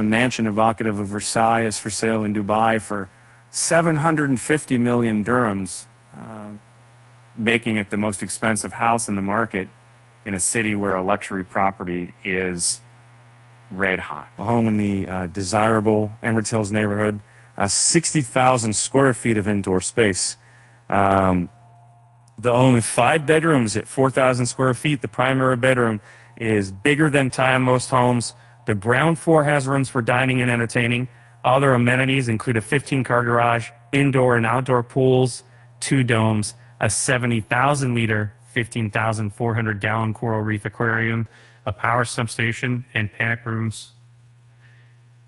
mansion evocative of Versailles is for sale in Dubai for 750 million dirhams, making it the most expensive house in the market in a city where a luxury property is red hot. A home in the desirable Emirates Hills neighborhood, 60,000 square feet of indoor space. The home is 5 bedrooms at 4,000 square feet. The primary bedroom is bigger than most homes. The ground floor has rooms for dining and entertaining. Other amenities include a 15-car garage, indoor and outdoor pools, 2 domes, a 70,000-liter, 15,400-gallon coral reef aquarium, a power substation, and panic rooms.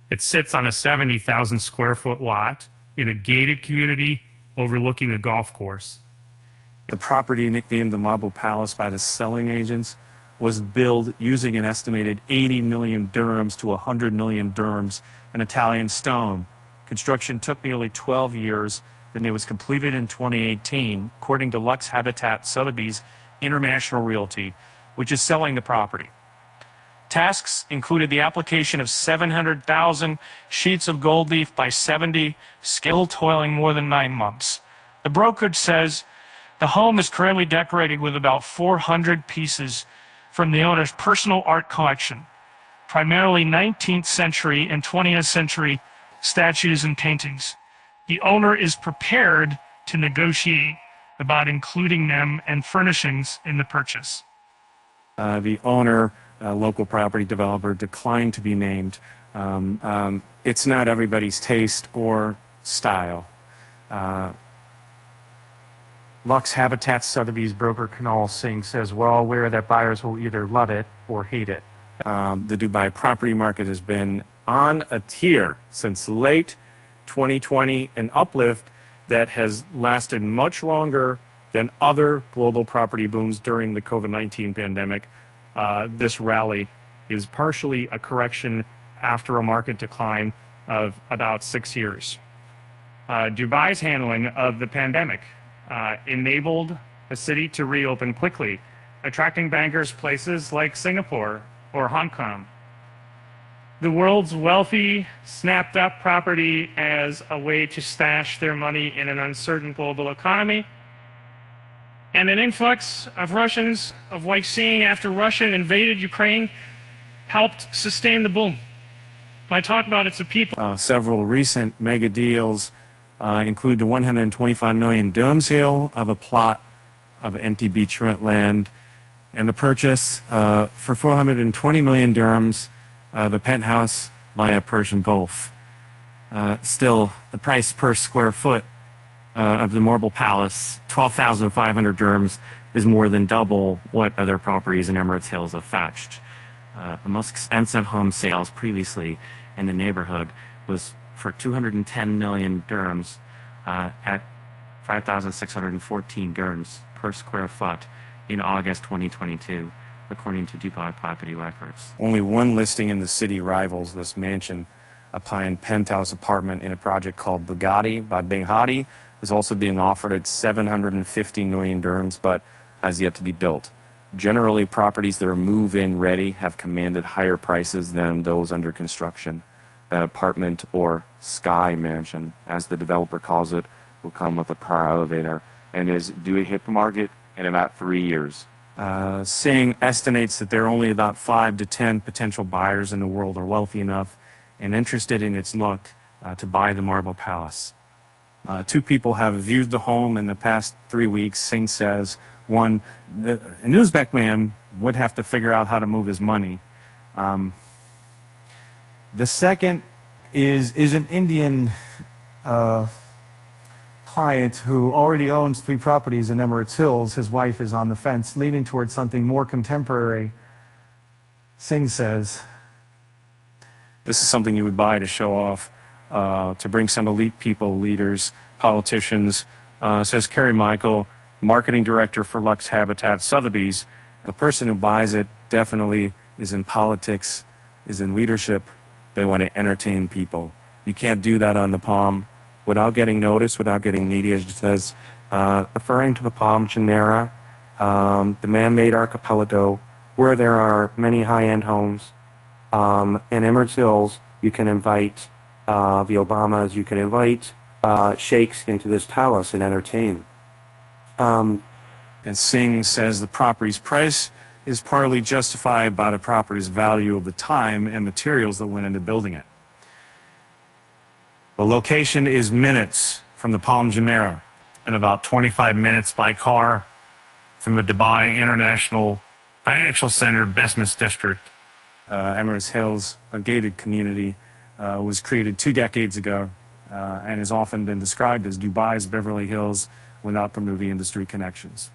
It sits on a 70,000 square foot lot in a gated community overlooking a golf course. The property, nicknamed the Marble Palace by the selling agents, was built using an estimated 80 million dirhams to 100 million dirhams in Italian stone. Construction took nearly 12 years, and it was completed in 2018, according to Lux Habitat Sotheby's International Realty, which is selling the property. Tasks included the application of 700,000 sheets of gold leaf by 70, skill toiling more than 9 months. The brokerage says the home is currently decorated with about 400 pieces from the owner's personal art collection, primarily 19th century and 20th century statues and paintings. The owner is prepared to negotiate about including them and furnishings in the purchase. The owner, local property developer, declined to be named. It's not everybody's taste or style. Lux Habitat Sotheby's broker Kunal Singh says, "We're all aware that buyers will either love it or hate it." The Dubai property market has been on a tear since late 2020, an uplift that has lasted much longer than other global property booms during the COVID-19 pandemic. This rally is partially a correction after a market decline of about 6 years. Dubai's handling of the pandemic enabled the city to reopen quickly, attracting bankers places like Singapore or Hong Kong. The world's wealthy snapped up property as a way to stash their money in an uncertain global economy. And an influx of Russians, like seeing after Russia invaded Ukraine, helped sustain the boom. When I talk about it's the people. Several recent mega deals include the 125 million dirham sale of a plot of empty beachfront land, and the purchase for 420 million dirhams of a penthouse via Persian Gulf. Still, the price per square foot of the Marble Palace, 12,500 dirhams, is more than double what other properties in Emirates Hills have fetched. The most expensive home sales previously in the neighborhood was for 210 million dirhams at 5,614 dirhams per square foot in August 2022, according to Dubai Property Records. Only one listing in the city rivals this mansion. A high-end penthouse apartment in a project called Bugatti by Bing Hadi is also being offered at 750 million dirhams, but has yet to be built. Generally, properties that are move-in ready have commanded higher prices than those under construction. That apartment, or Sky Mansion, as the developer calls it, will come with a car elevator and is due to hit the market in about 3 years. Singh estimates that there are only about 5 to 10 potential buyers in the world are wealthy enough and interested in its look to buy the Marble Palace. 2 people have viewed the home in the past 3 weeks. Singh says, one, an Uzbek man would have to figure out how to move his money. The second is an Indian client who already owns 3 properties in Emirates Hills. His wife is on the fence, leaning towards something more contemporary. Singh says, "This is something you would buy to show off, to bring some elite people, leaders, politicians," says Kerry Michael, marketing director for Lux Habitat Sotheby's. The person who buys it definitely is in politics, is in leadership. They want to entertain people. You can't do that on the Palm without getting noticed, without getting media. It says, referring to the Palm Jumeirah, the man-made archipelago where there are many high-end homes in Emirates Hills, You can invite the Obamas, you can invite sheikhs into this palace and entertain. And Singh says the property's price is partly justified by the property's value of the time and materials that went into building it. The location is minutes from the Palm Jumeirah and about 25 minutes by car from the Dubai International Financial Center Business District. Emirates Hills, a gated community, was created 2 decades ago and has often been described as Dubai's Beverly Hills without the movie industry connections.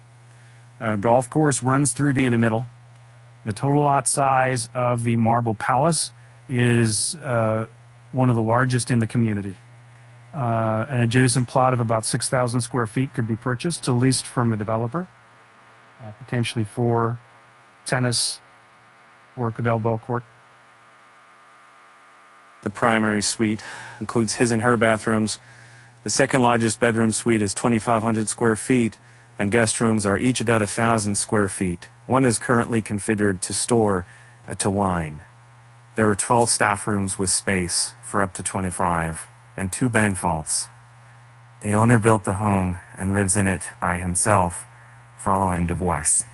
Golf course runs through in the middle. The total lot size of the Marble Palace is one of the largest in the community. An adjacent plot of about 6,000 square feet could be purchased, leased from a developer, potentially for tennis or padel court. The primary suite includes his and her bathrooms. The second largest bedroom suite is 2,500 square feet, and guest rooms are each about 1,000 square feet. One is currently configured to store to wine. There are 12 staff rooms with space for up to 25, and 2 bank vaults. The owner built the home and lives in it by himself following divorce.